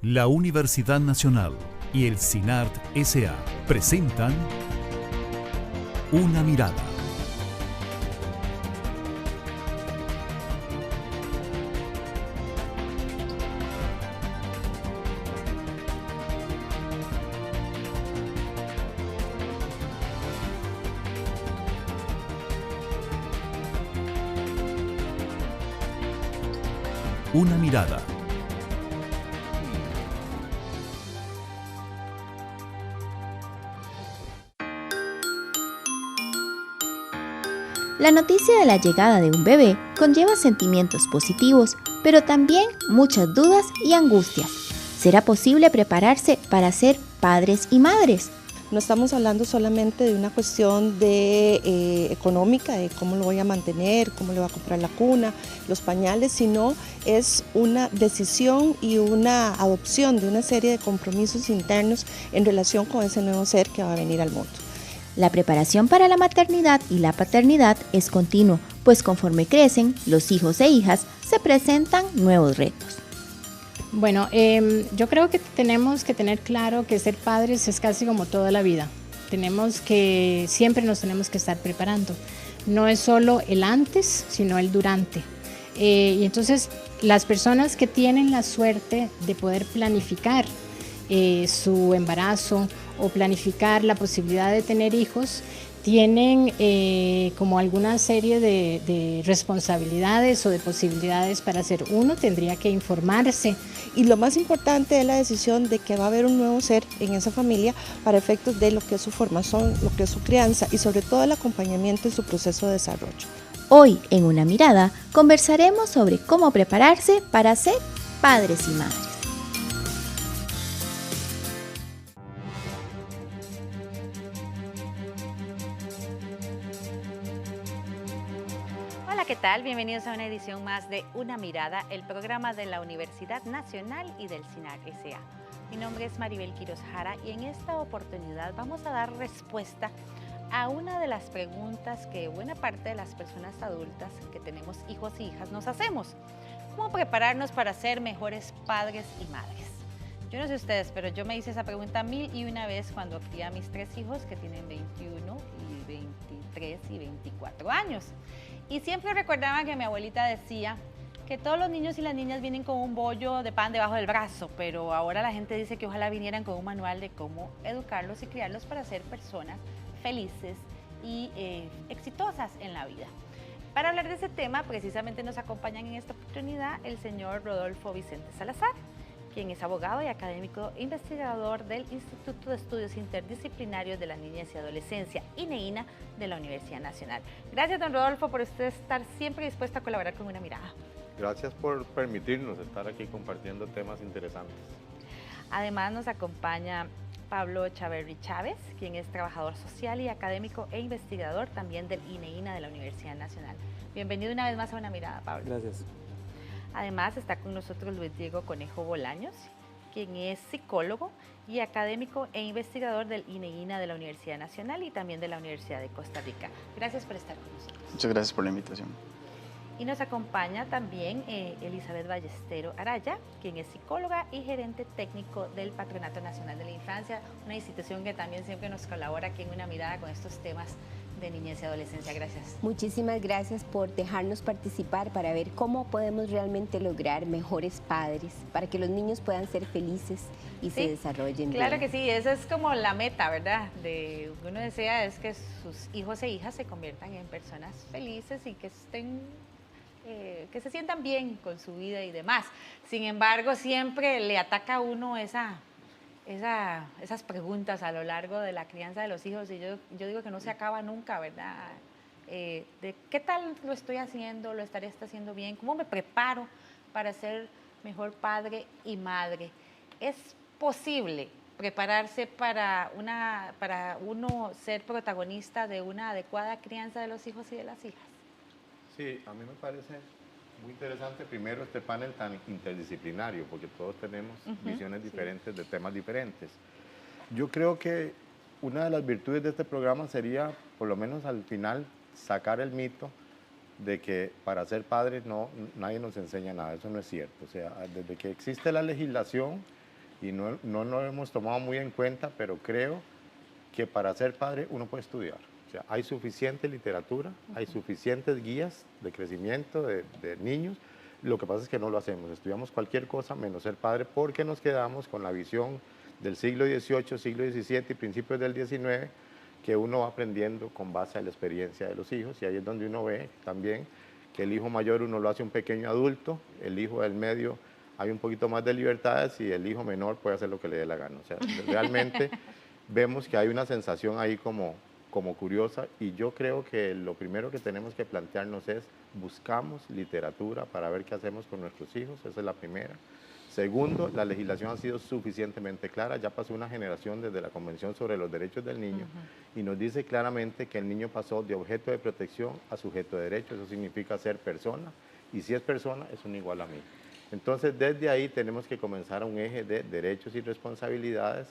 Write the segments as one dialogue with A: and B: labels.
A: La Universidad Nacional y el CINART S.A. presentan Una Mirada. Una Mirada.
B: La noticia de la llegada de un bebé conlleva sentimientos positivos, pero también muchas dudas y angustias. ¿Será posible prepararse para ser padres y madres?
C: No estamos hablando solamente de una cuestión económica, de cómo lo voy a mantener, cómo le voy a comprar la cuna, los pañales, sino es una decisión y una adopción de una serie de compromisos internos en relación con ese nuevo ser que va a venir al mundo.
B: La preparación para la maternidad y la paternidad es continuo, pues conforme crecen, los hijos e hijas se presentan nuevos retos.
D: Bueno, yo creo que tenemos que tener claro que ser padres es casi como toda la vida. Siempre nos tenemos que estar preparando. No es solo el antes, sino el durante. Y entonces las personas que tienen la suerte de poder planificar su embarazo o planificar la posibilidad de tener hijos, tienen como alguna serie de responsabilidades o de posibilidades para hacer. Uno tendría que informarse.
C: Y lo más importante es la decisión de que va a haber un nuevo ser en esa familia para efectos de lo que es su formación, lo que es su crianza y sobre todo el acompañamiento en su proceso de desarrollo.
B: Hoy, en Una Mirada, conversaremos sobre cómo prepararse para ser padres y madres.
E: Hola, ¿qué tal? Bienvenidos a una edición más de Una Mirada, el programa de la Universidad Nacional y del CINART S.A. Mi nombre es Maribel Quiroz Jara y en esta oportunidad vamos a dar respuesta a una de las preguntas que buena parte de las personas adultas que tenemos hijos e hijas nos hacemos. ¿Cómo prepararnos para ser mejores padres y madres? Yo no sé ustedes, pero yo me hice esa pregunta 1001 vez cuando crié a mis 3 hijos que tienen 21 y 23 y 24 años. Y siempre recordaba que mi abuelita decía que todos los niños y las niñas vienen con un bollo de pan debajo del brazo, pero ahora la gente dice que ojalá vinieran con un manual de cómo educarlos y criarlos para ser personas felices y exitosas en la vida. Para hablar de ese tema, precisamente nos acompañan en esta oportunidad el señor Rodolfo Vicente Salazar, quien es abogado y académico e investigador del Instituto de Estudios Interdisciplinarios de la Niñez y Adolescencia, INEINA, de la Universidad Nacional. Gracias, don Rodolfo, por usted estar siempre dispuesto a colaborar con Una Mirada.
F: Gracias por permitirnos estar aquí compartiendo temas interesantes.
E: Además nos acompaña Pablo Chaverri Chávez, quien es trabajador social y académico e investigador también del INEINA de la Universidad Nacional. Bienvenido una vez más a Una Mirada, Pablo.
G: Gracias.
E: Además está con nosotros Luis Diego Conejo Bolaños, quien es psicólogo y académico e investigador del INEINA de la Universidad Nacional y también de la Universidad de Costa Rica. Gracias por estar con nosotros.
G: Muchas gracias por la invitación.
E: Y nos acompaña también Elizabeth Ballestero Araya, quien es psicóloga y gerente técnico del Patronato Nacional de la Infancia, una institución que también siempre nos colabora aquí en Una Mirada con estos temas de niñez y adolescencia. Gracias.
H: Muchísimas gracias por dejarnos participar para ver cómo podemos realmente lograr mejores padres, para que los niños puedan ser felices y se desarrollen
E: claro
H: bien.
E: Que sí, esa es como la meta, ¿verdad? Uno desea es que sus hijos e hijas se conviertan en personas felices y que que se sientan bien con su vida y demás. Sin embargo, siempre le ataca a uno esas preguntas a lo largo de la crianza de los hijos y yo digo que no se acaba nunca, ¿verdad? De qué tal lo estoy haciendo, lo estaré haciendo bien, cómo me preparo para ser mejor padre y madre. ¿Es posible prepararse para uno ser protagonista de una adecuada crianza de los hijos y de las hijas?
F: Sí, a mí me parece muy interesante primero este panel tan interdisciplinario, porque todos tenemos visiones diferentes de temas diferentes. Yo creo que una de las virtudes de este programa sería, por lo menos al final, sacar el mito de que para ser padres nadie nos enseña nada. Eso no es cierto. O sea, desde que existe la legislación, y no lo hemos tomado muy en cuenta, pero creo que para ser padre uno puede estudiar. O sea, hay suficiente literatura, hay suficientes guías de crecimiento de niños. Lo que pasa es que no lo hacemos, estudiamos cualquier cosa menos ser padre porque nos quedamos con la visión del siglo XVIII, siglo XVII y principios del XIX, que uno va aprendiendo con base a la experiencia de los hijos, y ahí es donde uno ve también que el hijo mayor uno lo hace un pequeño adulto, el hijo del medio hay un poquito más de libertades y el hijo menor puede hacer lo que le dé la gana. O sea, realmente vemos que hay una sensación ahí como curiosa, y yo creo que lo primero que tenemos que plantearnos es buscamos literatura para ver qué hacemos con nuestros hijos, esa es la primera. Segundo, la legislación ha sido suficientemente clara, ya pasó una generación desde la Convención sobre los Derechos del Niño y nos dice claramente que el niño pasó de objeto de protección a sujeto de derecho, eso significa ser persona, y si es persona es un igual a mí. Entonces desde ahí tenemos que comenzar a un eje de derechos y responsabilidades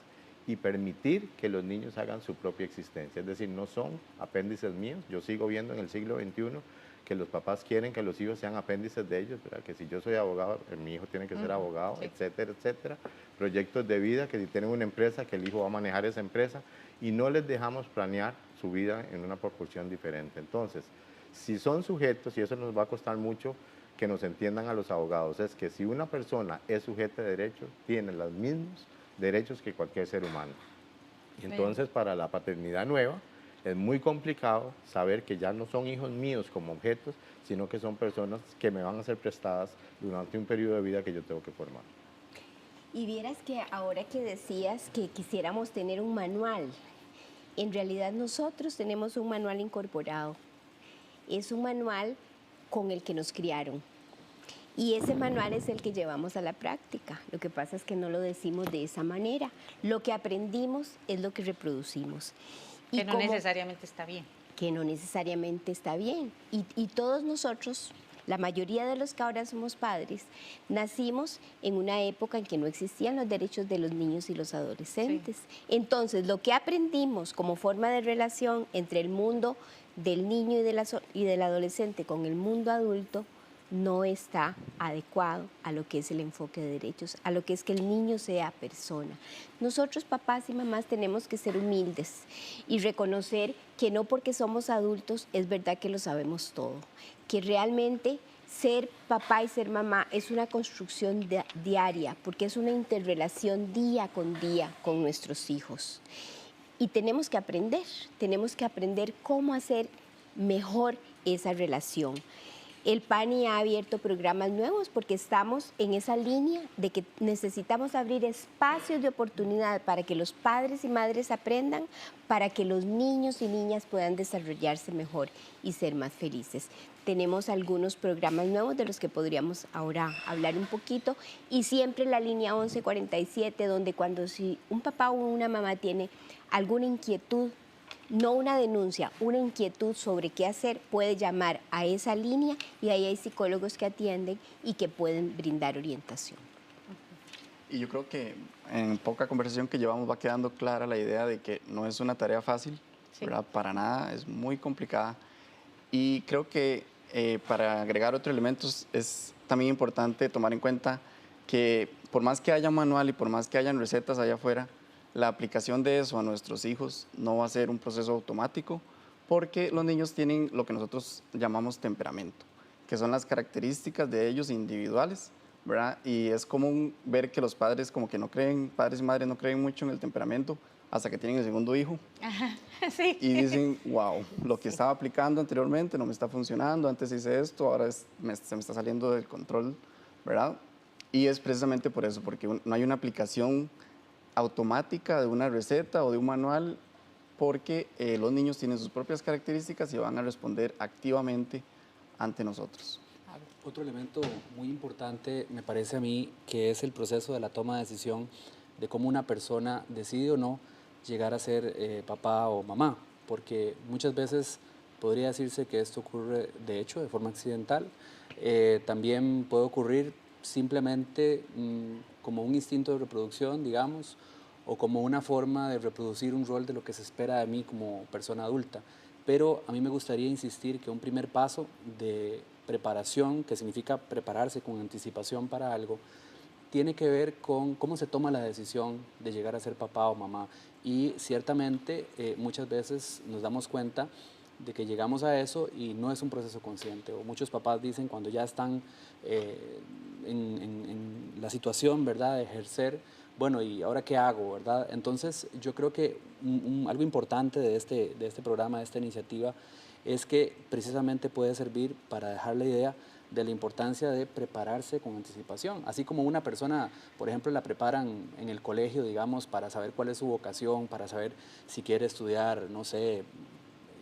F: y permitir que los niños hagan su propia existencia, es decir, no son apéndices míos. Yo sigo viendo en el siglo XXI que los papás quieren que los hijos sean apéndices de ellos, ¿verdad? Que si yo soy abogado, mi hijo tiene que ser abogado, sí, etcétera, etcétera. Proyectos de vida, que si tienen una empresa, que el hijo va a manejar esa empresa, y no les dejamos planear su vida en una proporción diferente. Entonces, si son sujetos, y eso nos va a costar mucho que nos entiendan a los abogados, es que si una persona es sujeta de derecho, tiene los mismos derechos que cualquier ser humano. Y entonces, para la paternidad nueva, es muy complicado saber que ya no son hijos míos como objetos, sino que son personas que me van a ser prestadas durante un periodo de vida que yo tengo que formar.
H: Y vieras que ahora que decías que quisiéramos tener un manual, en realidad nosotros tenemos un manual incorporado. Es un manual con el que nos criaron. Y ese manual es el que llevamos a la práctica. Lo que pasa es que no lo decimos de esa manera. Lo que aprendimos es lo que reproducimos.
E: Que no necesariamente está bien.
H: Que no necesariamente está bien. Y todos nosotros, la mayoría de los que ahora somos padres, nacimos en una época en que no existían los derechos de los niños y los adolescentes. Sí. Entonces, lo que aprendimos como forma de relación entre el mundo del niño y del adolescente con el mundo adulto no está adecuado a lo que es el enfoque de derechos, a lo que es que el niño sea persona. Nosotros, papás y mamás, tenemos que ser humildes y reconocer que no porque somos adultos es verdad que lo sabemos todo, que realmente ser papá y ser mamá es una construcción diaria, porque es una interrelación día con nuestros hijos. Y tenemos que aprender cómo hacer mejor esa relación. El PANI ha abierto programas nuevos porque estamos en esa línea de que necesitamos abrir espacios de oportunidad para que los padres y madres aprendan, para que los niños y niñas puedan desarrollarse mejor y ser más felices. Tenemos algunos programas nuevos de los que podríamos ahora hablar un poquito, y siempre la línea 1147, donde cuando si un papá o una mamá tiene alguna inquietud, no una denuncia, una inquietud sobre qué hacer, puede llamar a esa línea y ahí hay psicólogos que atienden y que pueden brindar orientación.
G: Y yo creo que en poca conversación que llevamos va quedando clara la idea de que no es una tarea fácil, sí, ¿verdad? Para nada, es muy complicada. Y creo que para agregar otros elementos es también importante tomar en cuenta que por más que haya un manual y por más que hayan recetas allá afuera, la aplicación de eso a nuestros hijos no va a ser un proceso automático, porque los niños tienen lo que nosotros llamamos temperamento, que son las características de ellos individuales, ¿verdad? Y es común ver que los padres como que no creen, padres y madres no creen mucho en el temperamento hasta que tienen el segundo hijo.
E: Ajá, sí.
G: Y dicen, wow, lo que estaba aplicando anteriormente no me está funcionando, antes hice esto, ahora se me está saliendo del control, ¿verdad? Y es precisamente por eso, porque no hay una aplicación automática de una receta o de un manual, porque los niños tienen sus propias características y van a responder activamente ante nosotros.
I: Otro elemento muy importante me parece a mí que es el proceso de la toma de decisión de cómo una persona decide o no llegar a ser papá o mamá, porque muchas veces podría decirse que esto ocurre de hecho de forma accidental, también puede ocurrir simplemente como un instinto de reproducción, digamos, o como una forma de reproducir un rol de lo que se espera de mí como persona adulta. Pero a mí me gustaría insistir que un primer paso de preparación, que significa prepararse con anticipación para algo, tiene que ver con cómo se toma la decisión de llegar a ser papá o mamá. Y ciertamente muchas veces nos damos cuenta de que llegamos a eso y no es un proceso consciente. O muchos papás dicen cuando ya están en la situación, ¿verdad?, de ejercer, bueno, ¿y ahora qué hago?, ¿verdad? Entonces, yo creo que algo importante de este programa, de esta iniciativa, es que precisamente puede servir para dejar la idea de la importancia de prepararse con anticipación. Así como una persona, por ejemplo, la preparan en el colegio, digamos, para saber cuál es su vocación, para saber si quiere estudiar, no sé,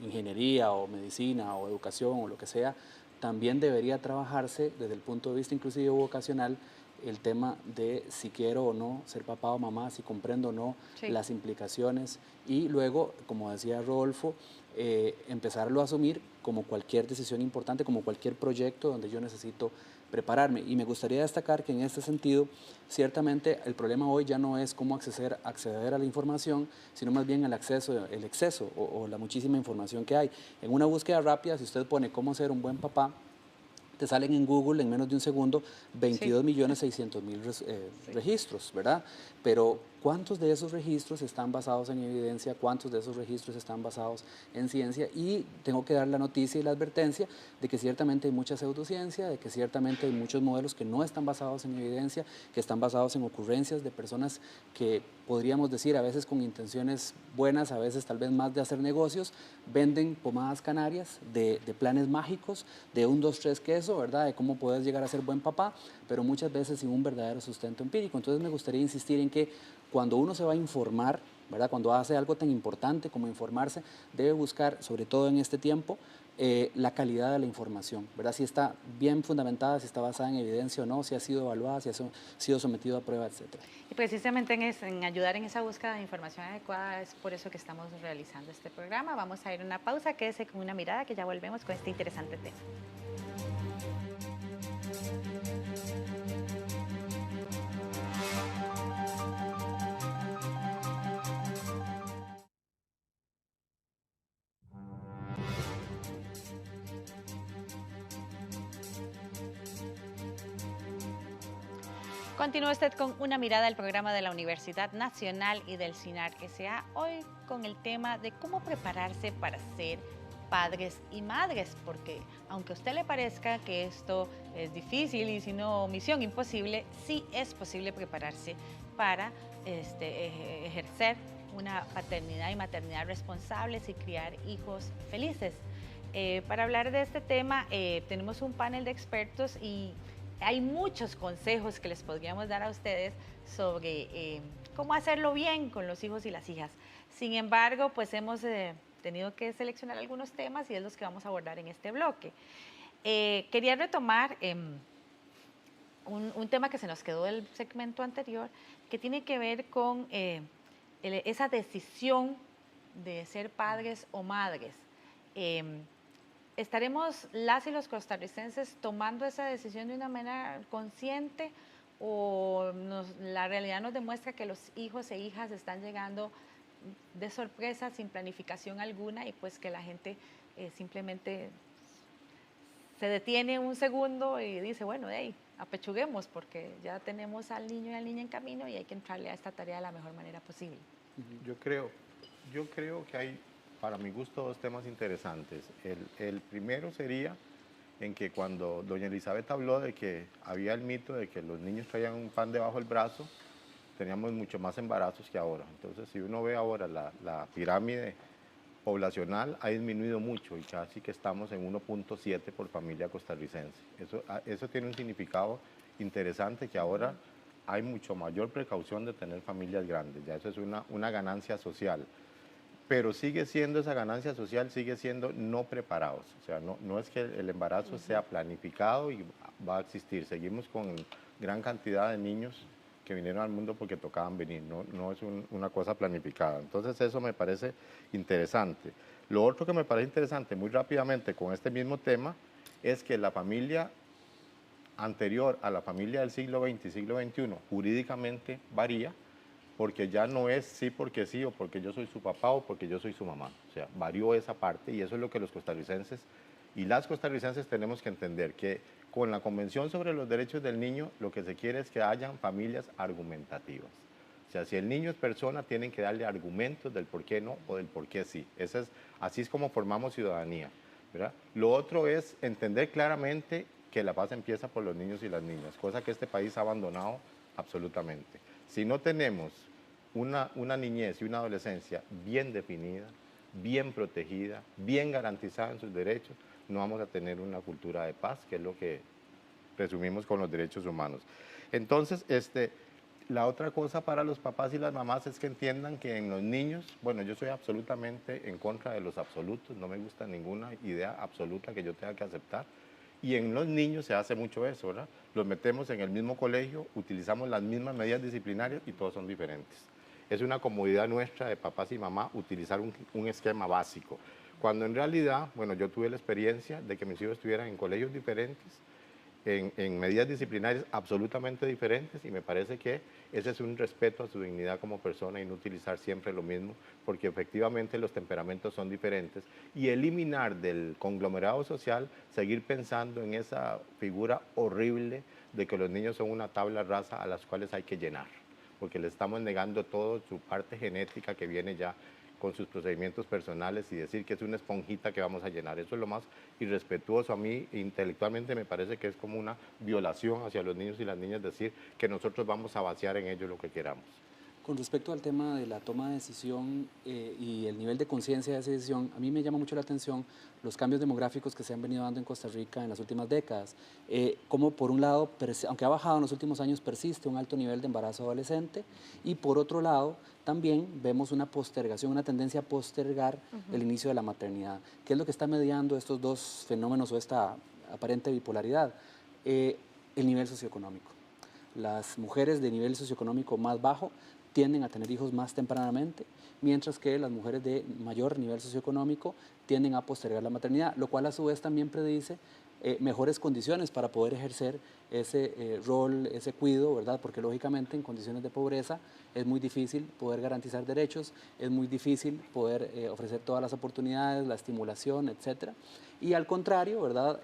I: ingeniería o medicina o educación o lo que sea, también debería trabajarse desde el punto de vista inclusive vocacional el tema de si quiero o no ser papá o mamá, si comprendo o no las implicaciones y luego, como decía Rodolfo, empezarlo a asumir como cualquier decisión importante, como cualquier proyecto donde yo necesito prepararme. Y me gustaría destacar que en este sentido, ciertamente el problema hoy ya no es cómo acceder a la información, sino más bien el exceso o la muchísima información que hay. En una búsqueda rápida, si usted pone cómo ser un buen papá, te salen en Google en menos de un segundo 22.600.000 registros, ¿verdad? Pero ¿cuántos de esos registros están basados en evidencia? ¿Cuántos de esos registros están basados en ciencia? Y tengo que dar la noticia y la advertencia de que ciertamente hay mucha pseudociencia, de que ciertamente hay muchos modelos que no están basados en evidencia, que están basados en ocurrencias de personas que podríamos decir a veces con intenciones buenas, a veces tal vez más de hacer negocios, venden pomadas canarias de planes mágicos, de 1, 2, 3 queso, ¿verdad? De cómo puedes llegar a ser buen papá, pero muchas veces sin un verdadero sustento empírico. Entonces me gustaría insistir en que cuando uno se va a informar, ¿verdad?, cuando hace algo tan importante como informarse, debe buscar, sobre todo en este tiempo, la calidad de la información, ¿verdad? Si está bien fundamentada, si está basada en evidencia o no, si ha sido evaluada, si ha sido sometido a prueba, etc.
E: Y precisamente en ayudar en esa búsqueda de información adecuada es por eso que estamos realizando este programa. Vamos a ir a una pausa, quédese con una mirada que ya volvemos con este interesante tema. Continúa usted con una mirada al programa de la Universidad Nacional y del CINAR S.A. Hoy con el tema de cómo prepararse para ser padres y madres, porque aunque a usted le parezca que esto es difícil y si no misión imposible, sí es posible prepararse para ejercer una paternidad y maternidad responsables y criar hijos felices. Para hablar de este tema tenemos un panel de expertos y hay muchos consejos que les podríamos dar a ustedes sobre cómo hacerlo bien con los hijos y las hijas. Sin embargo, pues hemos tenido que seleccionar algunos temas y es los que vamos a abordar en este bloque. Quería retomar un tema que se nos quedó del segmento anterior, que tiene que ver con esa decisión de ser padres o madres. ¿Estaremos las y los costarricenses tomando esa decisión de una manera consciente o la realidad nos demuestra que los hijos e hijas están llegando de sorpresa, sin planificación alguna y pues que la gente simplemente se detiene un segundo y dice, bueno, hey, apechuguemos porque ya tenemos al niño y a la niña en camino y hay que entrarle a esta tarea de la mejor manera posible?
F: Yo creo que hay, para mi gusto, dos temas interesantes. El primero sería en que cuando doña Elizabeth habló de que había el mito de que los niños traían un pan debajo del brazo, teníamos mucho más embarazos que ahora. Entonces, si uno ve ahora la pirámide poblacional, ha disminuido mucho y casi que estamos en 1.7 por familia costarricense. Eso tiene un significado interesante, que ahora hay mucho mayor precaución de tener familias grandes. Ya eso es una ganancia social. Pero sigue siendo esa ganancia social, sigue siendo no preparados. O sea, no es que el embarazo sea planificado y va a existir. Seguimos con gran cantidad de niños que vinieron al mundo porque tocaban venir, no es una cosa planificada. Entonces eso me parece interesante. Lo otro que me parece interesante, muy rápidamente con este mismo tema, es que la familia anterior a la familia del siglo XX y siglo XXI jurídicamente varía, porque ya no es sí porque sí o porque yo soy su papá o porque yo soy su mamá. O sea, varió esa parte y eso es lo que los costarricenses y las costarricenses tenemos que entender, que con la Convención sobre los Derechos del Niño, lo que se quiere es que hayan familias argumentativas. O sea, si el niño es persona, tienen que darle argumentos del por qué no o del por qué sí. Así es como formamos ciudadanía, ¿verdad? Lo otro es entender claramente que la paz empieza por los niños y las niñas, cosa que este país ha abandonado absolutamente. Si no tenemos una niñez y una adolescencia bien definida, bien protegida, bien garantizada en sus derechos, no vamos a tener una cultura de paz, que es lo que resumimos con los derechos humanos. Entonces, la otra cosa para los papás y las mamás es que entiendan que en los niños, bueno, yo soy absolutamente en contra de los absolutos, no me gusta ninguna idea absoluta que yo tenga que aceptar, y en los niños se hace mucho eso, ¿verdad? Los metemos en el mismo colegio, utilizamos las mismas medidas disciplinarias y todos son diferentes. Es una comodidad nuestra de papás y mamás utilizar un esquema básico, cuando en realidad, bueno, yo tuve la experiencia de que mis hijos estuvieran en colegios diferentes, en medidas disciplinarias absolutamente diferentes, y me parece que ese es un respeto a su dignidad como persona y no utilizar siempre lo mismo, porque efectivamente los temperamentos son diferentes, y eliminar del conglomerado social, seguir pensando en esa figura horrible de que los niños son una tabla rasa a las cuales hay que llenar, porque le estamos negando toda su parte genética que viene ya con sus procedimientos personales, y decir que es una esponjita que vamos a llenar. Eso es lo más irrespetuoso. A mí intelectualmente me parece que es como una violación hacia los niños y las niñas decir que nosotros vamos a vaciar en ellos lo que queramos.
I: Con respecto al tema de la toma de decisión y el nivel de conciencia de esa decisión, a mí me llama mucho la atención los cambios demográficos que se han venido dando en Costa Rica en las últimas décadas. Como por un lado, aunque ha bajado en los últimos años, persiste un alto nivel de embarazo adolescente, y por otro lado, también vemos una postergación, una tendencia a postergar el inicio de la maternidad. ¿Qué es lo que está mediando estos dos fenómenos o esta aparente bipolaridad? El nivel socioeconómico. Las mujeres de nivel socioeconómico más bajo tienden a tener hijos más tempranamente, mientras que las mujeres de mayor nivel socioeconómico tienden a postergar la maternidad, lo cual a su vez también predice mejores condiciones para poder ejercer ese rol, ese cuidado, ¿verdad? Porque lógicamente en condiciones de pobreza es muy difícil poder garantizar derechos, es muy difícil poder ofrecer todas las oportunidades, la estimulación, etcétera. Y al contrario, ¿verdad?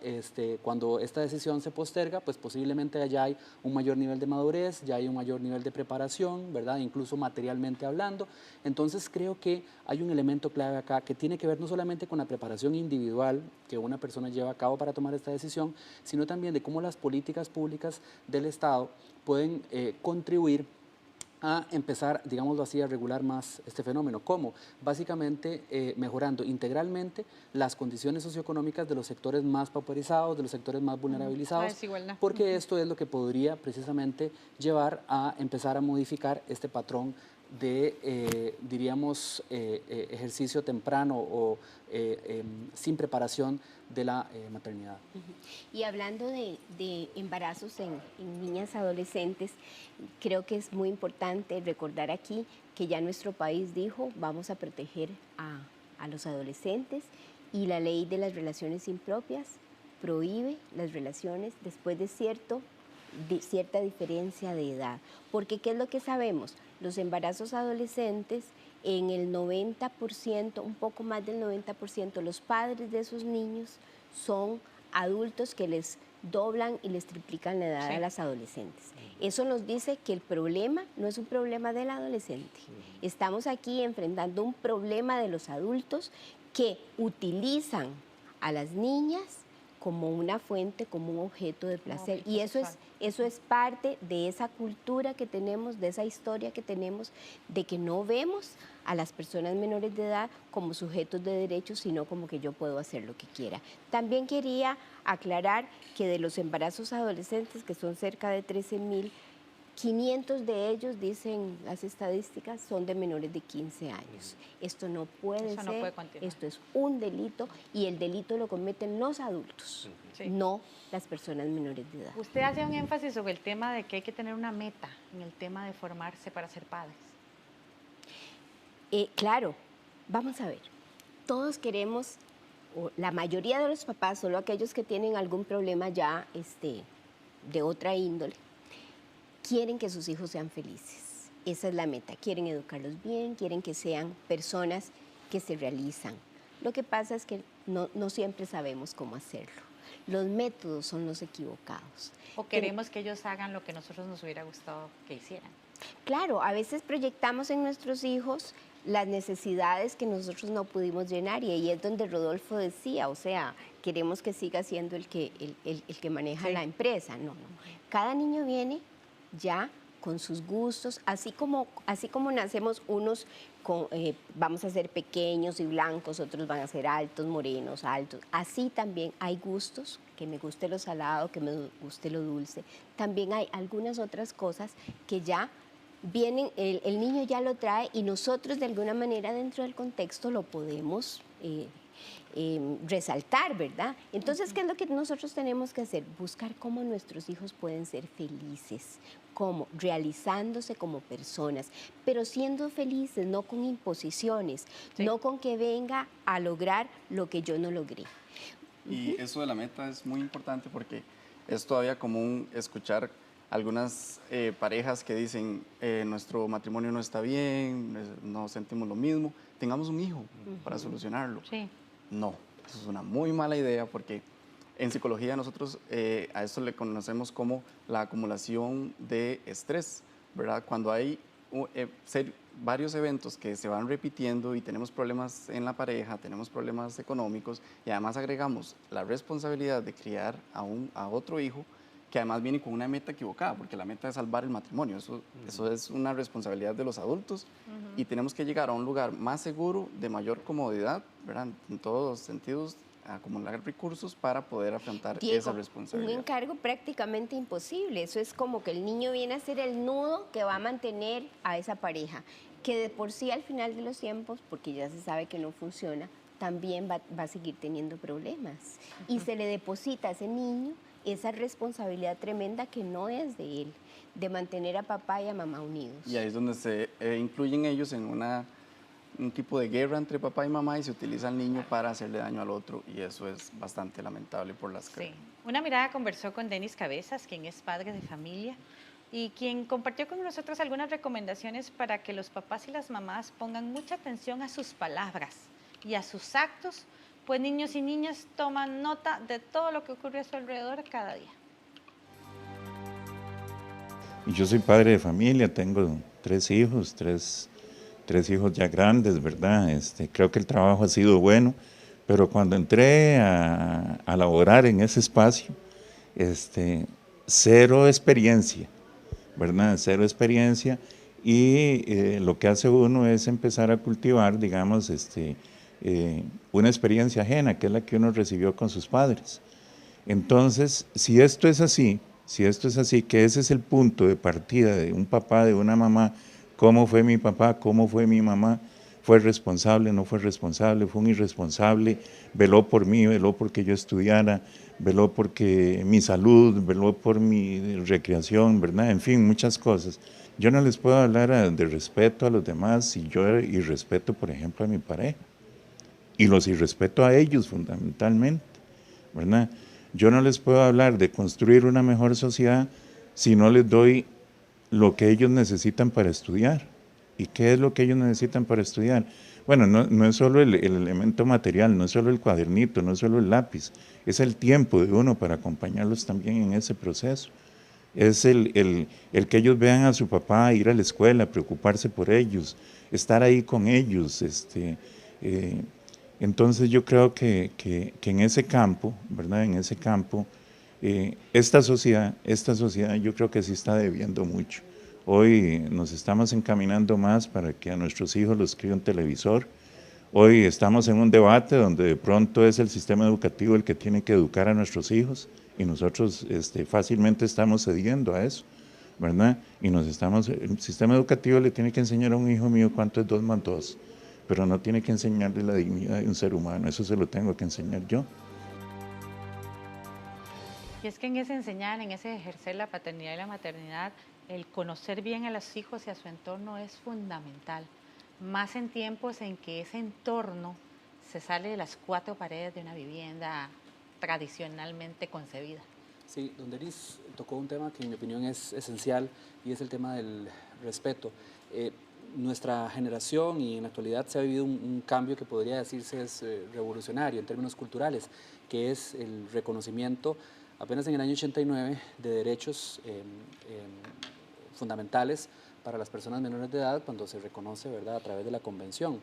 I: Cuando esta decisión se posterga, pues posiblemente ya hay un mayor nivel de madurez, ya hay un mayor nivel de preparación, ¿verdad? Incluso materialmente hablando. Entonces creo que hay un elemento clave acá que tiene que ver no solamente con la preparación individual que una persona lleva a cabo para tomar esta decisión, sino también de cómo las políticas públicas del Estado pueden contribuir a empezar, digámoslo así, a regular más este fenómeno. ¿Cómo? Básicamente mejorando integralmente las condiciones socioeconómicas de los sectores más pauperizados, de los sectores más vulnerabilizados, porque esto es lo que podría precisamente llevar a empezar a modificar este patrón de, diríamos, ejercicio temprano o sin preparación de la maternidad.
H: Y hablando de embarazos en niñas adolescentes, creo que es muy importante recordar aquí que ya nuestro país dijo vamos a proteger a los adolescentes, y la ley de las relaciones impropias prohíbe las relaciones después de cierta diferencia de edad. Porque ¿qué es lo que sabemos? Los embarazos adolescentes, en el 90%, un poco más del 90%, los padres de esos niños son adultos que les doblan y les triplican la edad a las adolescentes. Eso nos dice que el problema no es un problema del adolescente. Estamos aquí enfrentando un problema de los adultos que utilizan a las niñas como una fuente, como un objeto de placer. Y eso es parte de esa cultura que tenemos, de esa historia que tenemos, de que no vemos a las personas menores de edad como sujetos de derechos, sino como que yo puedo hacer lo que quiera. También quería aclarar que de los embarazos adolescentes, que son cerca de 13.500 de ellos, dicen las estadísticas, son de menores de 15 años. Esto no puede ser, esto es un delito, y el delito lo cometen los adultos, no las personas menores de edad.
E: Usted hace un énfasis sobre el tema de que hay que tener una meta en el tema de formarse para ser padres.
H: Claro, vamos a ver, todos queremos, o la mayoría de los papás, solo aquellos que tienen algún problema ya de otra índole, quieren que sus hijos sean felices. Esa es la meta. Quieren educarlos bien, quieren que sean personas que se realizan. Lo que pasa es que no siempre sabemos cómo hacerlo. los métodos son los equivocados.
E: O queremos que ellos hagan lo que a nosotros nos hubiera gustado que hicieran.
H: Claro, a veces proyectamos en nuestros hijos las necesidades que nosotros no pudimos llenar y ahí es donde Rodolfo decía, o sea, queremos que siga siendo el que maneja la empresa. No. Cada niño viene ya con sus gustos, así como nacemos unos, vamos a ser pequeños y blancos, otros van a ser altos, morenos, altos. Así también hay gustos, que me guste lo salado, que me guste lo dulce. También hay algunas otras cosas que ya vienen, el niño ya lo trae y nosotros de alguna manera dentro del contexto lo podemos resaltar, ¿verdad? Entonces, ¿qué es lo que nosotros tenemos que hacer? Buscar cómo nuestros hijos pueden ser felices, cómo, realizándose como personas, pero siendo felices, no con imposiciones, no con que venga a lograr lo que yo no logré.
G: Y eso de la meta es muy importante porque es todavía común escuchar algunas parejas que dicen nuestro matrimonio no está bien, no sentimos lo mismo, tengamos un hijo para solucionarlo.
E: Sí.
G: No, eso es una muy mala idea porque en psicología nosotros a esto le conocemos como la acumulación de estrés, ¿verdad? Cuando hay varios eventos que se van repitiendo y tenemos problemas en la pareja, tenemos problemas económicos y además agregamos la responsabilidad de criar a otro hijo que además viene con una meta equivocada, porque la meta es salvar el matrimonio, eso es una responsabilidad de los adultos y tenemos que llegar a un lugar más seguro, de mayor comodidad, ¿verdad? En todos los sentidos, acumular recursos para poder afrontar esa responsabilidad.
H: Un encargo prácticamente imposible, eso es como que el niño viene a ser el nudo que va a mantener a esa pareja, que de por sí al final de los tiempos, porque ya se sabe que no funciona, también va a seguir teniendo problemas y se le deposita a ese niño esa responsabilidad tremenda que no es de él, de mantener a papá y a mamá unidos. Y
G: ahí es donde se incluyen ellos en un tipo de guerra entre papá y mamá y se utiliza al niño para hacerle daño al otro y eso es bastante lamentable por las cosas.
E: Una Mirada conversó con Denis Cabezas, quien es padre de familia y quien compartió con nosotros algunas recomendaciones para que los papás y las mamás pongan mucha atención a sus palabras y a sus actos, pues niños y niñas toman nota de todo lo que ocurre a su alrededor cada día.
J: Yo soy padre de familia, tengo 3 hijos, tres hijos ya grandes, ¿verdad? Creo que el trabajo ha sido bueno, pero cuando entré a laborar en ese espacio, cero experiencia, ¿verdad? Cero experiencia y lo que hace uno es empezar a cultivar, digamos, una experiencia ajena, que es la que uno recibió con sus padres. Entonces, si esto es así, que ese es el punto de partida de un papá, de una mamá, cómo fue mi papá, cómo fue mi mamá, fue responsable, no fue responsable, fue un irresponsable, veló por mí, veló porque yo estudiara, veló porque mi salud, veló por mi recreación, ¿verdad? En fin, muchas cosas. Yo no les puedo hablar de respeto a los demás si yo irrespeto, por ejemplo, a mi pareja. Y los irrespeto a ellos fundamentalmente, ¿verdad? Yo no les puedo hablar de construir una mejor sociedad si no les doy lo que ellos necesitan para estudiar. ¿Y qué es lo que ellos necesitan para estudiar? Bueno, no es solo el elemento material, no es solo el cuadernito, no es solo el lápiz, es el tiempo de uno para acompañarlos también en ese proceso. Es el que ellos vean a su papá ir a la escuela, preocuparse por ellos, estar ahí con ellos, entonces yo creo que en ese campo, ¿verdad? En ese campo, esta sociedad yo creo que sí está debiendo mucho. Hoy nos estamos encaminando más para que a nuestros hijos los críe un televisor. Hoy estamos en un debate donde de pronto es el sistema educativo el que tiene que educar a nuestros hijos y nosotros fácilmente estamos cediendo a eso, ¿verdad? El sistema educativo le tiene que enseñar a un hijo mío cuánto es 2 más 2. Pero no tiene que enseñarle la dignidad de un ser humano, eso se lo tengo que enseñar yo.
E: Y es que en ese enseñar, en ese ejercer la paternidad y la maternidad, el conocer bien a los hijos y a su entorno es fundamental, más en tiempos en que ese entorno se sale de las 4 paredes de una vivienda tradicionalmente concebida.
I: Sí, don Denis tocó un tema que en mi opinión es esencial y es el tema del respeto. nuestra generación y en la actualidad se ha vivido un cambio que podría decirse es revolucionario en términos culturales, que es el reconocimiento apenas en el año 89 de derechos fundamentales para las personas menores de edad cuando se reconoce, ¿verdad?, a través de la Convención.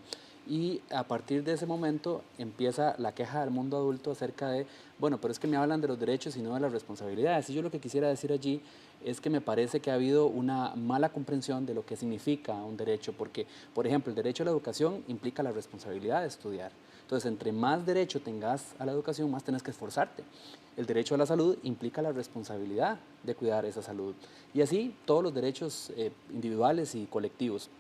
I: Y a partir de ese momento empieza la queja del mundo adulto acerca de, bueno, pero es que me hablan de los derechos y no de las responsabilidades. Y yo lo que quisiera decir allí es que me parece que ha habido una mala comprensión de lo que significa un derecho, porque, por ejemplo, el derecho a la educación implica la responsabilidad de estudiar. Entonces, entre más derecho tengas a la educación, más tenés que esforzarte. El derecho a la salud implica la responsabilidad de cuidar esa salud. Y así todos los derechos individuales y colectivos.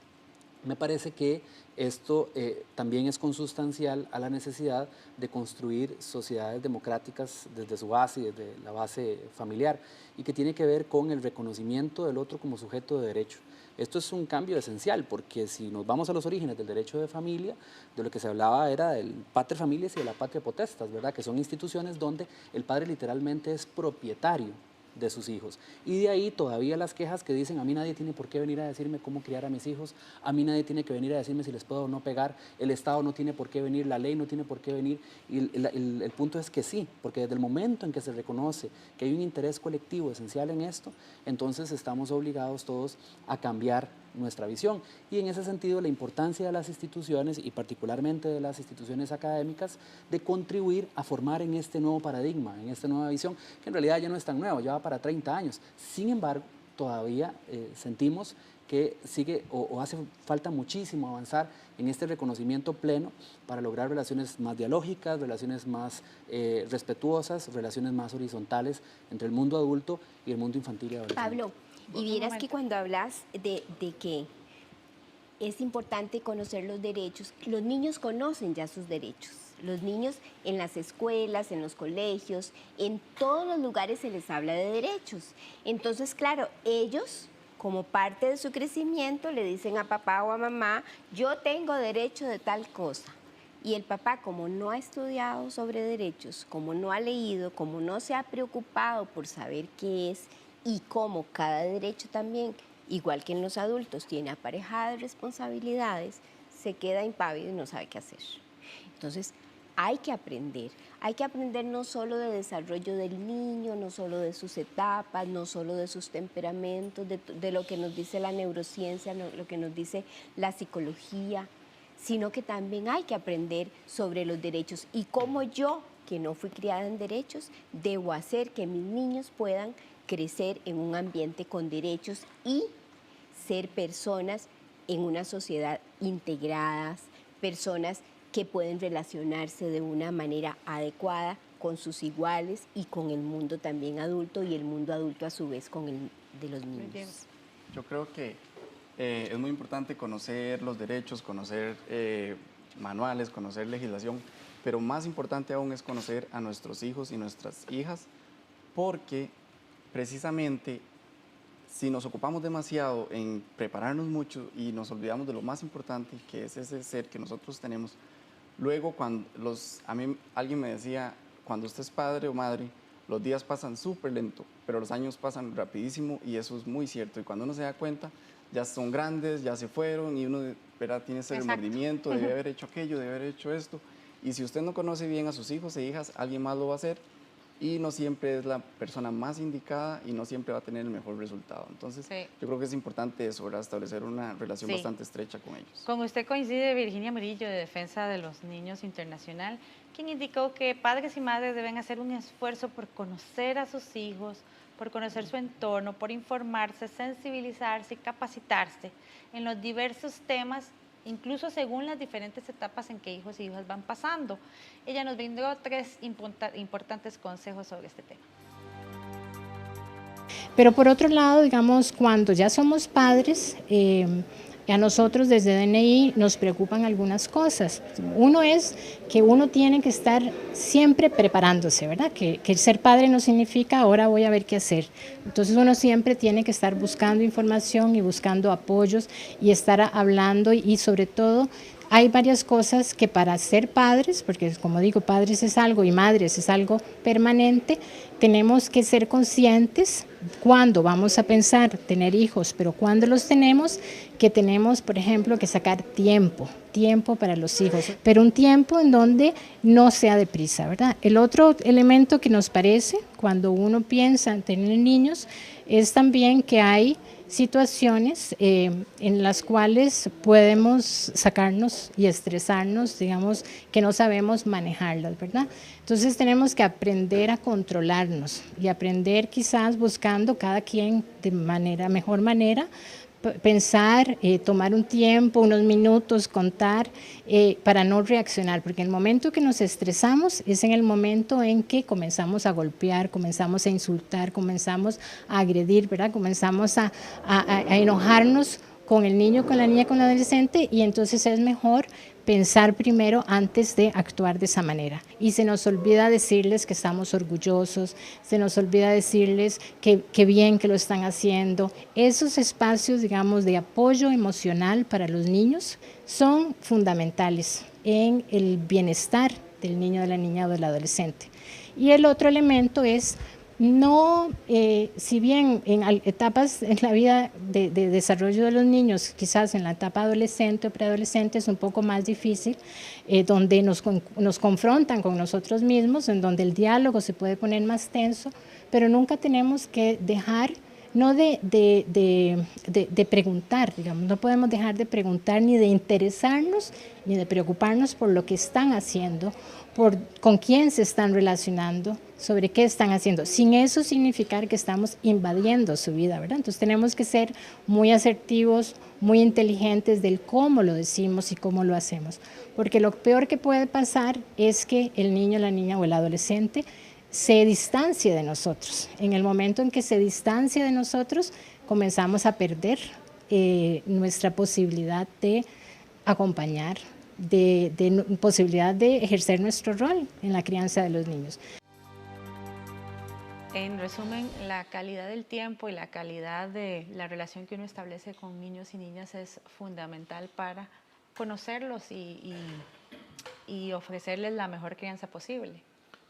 I: Me parece que esto también es consustancial a la necesidad de construir sociedades democráticas desde su base, desde la base familiar, y que tiene que ver con el reconocimiento del otro como sujeto de derecho. Esto es un cambio esencial, porque si nos vamos a los orígenes del derecho de familia, de lo que se hablaba era del pater familias y de la patria potestas, ¿verdad?, que son instituciones donde el padre literalmente es propietario de sus hijos. Y de ahí todavía las quejas que dicen, a mí nadie tiene por qué venir a decirme cómo criar a mis hijos, a mí nadie tiene que venir a decirme si les puedo o no pegar, el Estado no tiene por qué venir, la ley no tiene por qué venir, y el punto es que sí, porque desde el momento en que se reconoce que hay un interés colectivo esencial en esto, entonces estamos obligados todos a cambiar nuestra visión. Y en ese sentido la importancia de las instituciones y particularmente de las instituciones académicas de contribuir a formar en este nuevo paradigma, en esta nueva visión, que en realidad ya no es tan nuevo, ya va para 30 años. Sin embargo, todavía sentimos que sigue o hace falta muchísimo avanzar en este reconocimiento pleno para lograr relaciones más dialógicas, relaciones más respetuosas, relaciones más horizontales entre el mundo adulto y el mundo infantil y adolescente.
H: Pablo, y vieras que cuando hablas de que es importante conocer los derechos, los niños conocen ya sus derechos. Los niños en las escuelas, en los colegios, en todos los lugares se les habla de derechos. Entonces, claro, ellos, como parte de su crecimiento, le dicen a papá o a mamá, yo tengo derecho de tal cosa. Y el papá, como no ha estudiado sobre derechos, como no ha leído, como no se ha preocupado por saber qué es, y como cada derecho también, igual que en los adultos, tiene aparejadas responsabilidades, se queda impávido y no sabe qué hacer. Entonces, hay que aprender no solo de desarrollo del niño, no solo de sus etapas, no solo de sus temperamentos, de lo que nos dice la neurociencia, lo que nos dice la psicología, sino que también hay que aprender sobre los derechos y cómo yo, que no fui criada en derechos, debo hacer que mis niños puedan crecer en un ambiente con derechos y ser personas en una sociedad integradas, personas que pueden relacionarse de una manera adecuada con sus iguales y con el mundo también adulto y el mundo adulto a su vez con el de los niños.
G: Yo creo que es muy importante conocer los derechos, conocer manuales, conocer legislación, pero más importante aún es conocer a nuestros hijos y nuestras hijas, porque precisamente si nos ocupamos demasiado en prepararnos mucho y nos olvidamos de lo más importante, que es ese ser que nosotros tenemos, luego cuando a mí alguien me decía, cuando usted es padre o madre, los días pasan súper lento, pero los años pasan rapidísimo y eso es muy cierto. Y cuando uno se da cuenta, ya son grandes, ya se fueron y uno tiene ese remordimiento, debe haber hecho aquello, debe haber hecho esto. Y si usted no conoce bien a sus hijos e hijas, alguien más lo va a hacer. Y no siempre es la persona más indicada y no siempre va a tener el mejor resultado. Entonces, yo creo que es importante eso, ¿verdad? Establecer una relación bastante estrecha con ellos.
E: Con usted coincide Virginia Murillo, de Defensa de los Niños Internacional, quien indicó que padres y madres deben hacer un esfuerzo por conocer a sus hijos, por conocer su entorno, por informarse, sensibilizarse y capacitarse en los diversos temas, incluso según las diferentes etapas en que hijos y hijas van pasando. Ella nos brindó 3 importantes consejos sobre este tema.
D: Pero por otro lado, digamos, cuando ya somos padres, a nosotros desde DNI nos preocupan algunas cosas. Uno es que uno tiene que estar siempre preparándose, ¿verdad? Que ser padre no significa ahora voy a ver qué hacer. Entonces uno siempre tiene que estar buscando información y buscando apoyos y estar hablando y sobre todo hay varias cosas que para ser padres, porque como digo, padres es algo y madres es algo permanente, tenemos que ser conscientes cuándo vamos a pensar tener hijos, pero cuando los tenemos, que tenemos, por ejemplo, que sacar tiempo para los hijos, pero un tiempo en donde no sea deprisa, ¿verdad? El otro elemento que nos parece cuando uno piensa en tener niños es también que hay situaciones en las cuales podemos sacarnos y estresarnos, digamos, que no sabemos manejarlas, ¿verdad? Entonces tenemos que aprender a controlarnos y aprender quizás buscando cada quien de mejor manera, pensar, tomar un tiempo, unos minutos, contar, para no reaccionar, porque el momento que nos estresamos es en el momento en que comenzamos a golpear, comenzamos a insultar, comenzamos a agredir, ¿verdad? Comenzamos a enojarnos con el niño, con la niña, con el adolescente, y entonces es mejor pensar primero antes de actuar de esa manera. Y se nos olvida decirles que estamos orgullosos, se nos olvida decirles que bien que lo están haciendo. Esos espacios, digamos, de apoyo emocional para los niños son fundamentales en el bienestar del niño, de la niña o del adolescente. Y el otro elemento es no, si bien en etapas en la vida de desarrollo de los niños, quizás en la etapa adolescente o preadolescente es un poco más difícil, donde nos confrontan con nosotros mismos, en donde el diálogo se puede poner más tenso, pero nunca tenemos que dejar no de preguntar, digamos, no podemos dejar de preguntar ni de interesarnos ni de preocuparnos por lo que están haciendo, con quién se están relacionando, sobre qué están haciendo, sin eso significar que estamos invadiendo su vida, ¿verdad? Entonces tenemos que ser muy asertivos, muy inteligentes del cómo lo decimos y cómo lo hacemos, porque lo peor que puede pasar es que el niño, la niña o el adolescente se distancie de nosotros. En el momento en que se distancia de nosotros, comenzamos a perder nuestra posibilidad de acompañar, de posibilidad de ejercer nuestro rol en la crianza de los niños.
E: En resumen, la calidad del tiempo y la calidad de la relación que uno establece con niños y niñas es fundamental para conocerlos y ofrecerles la mejor crianza posible.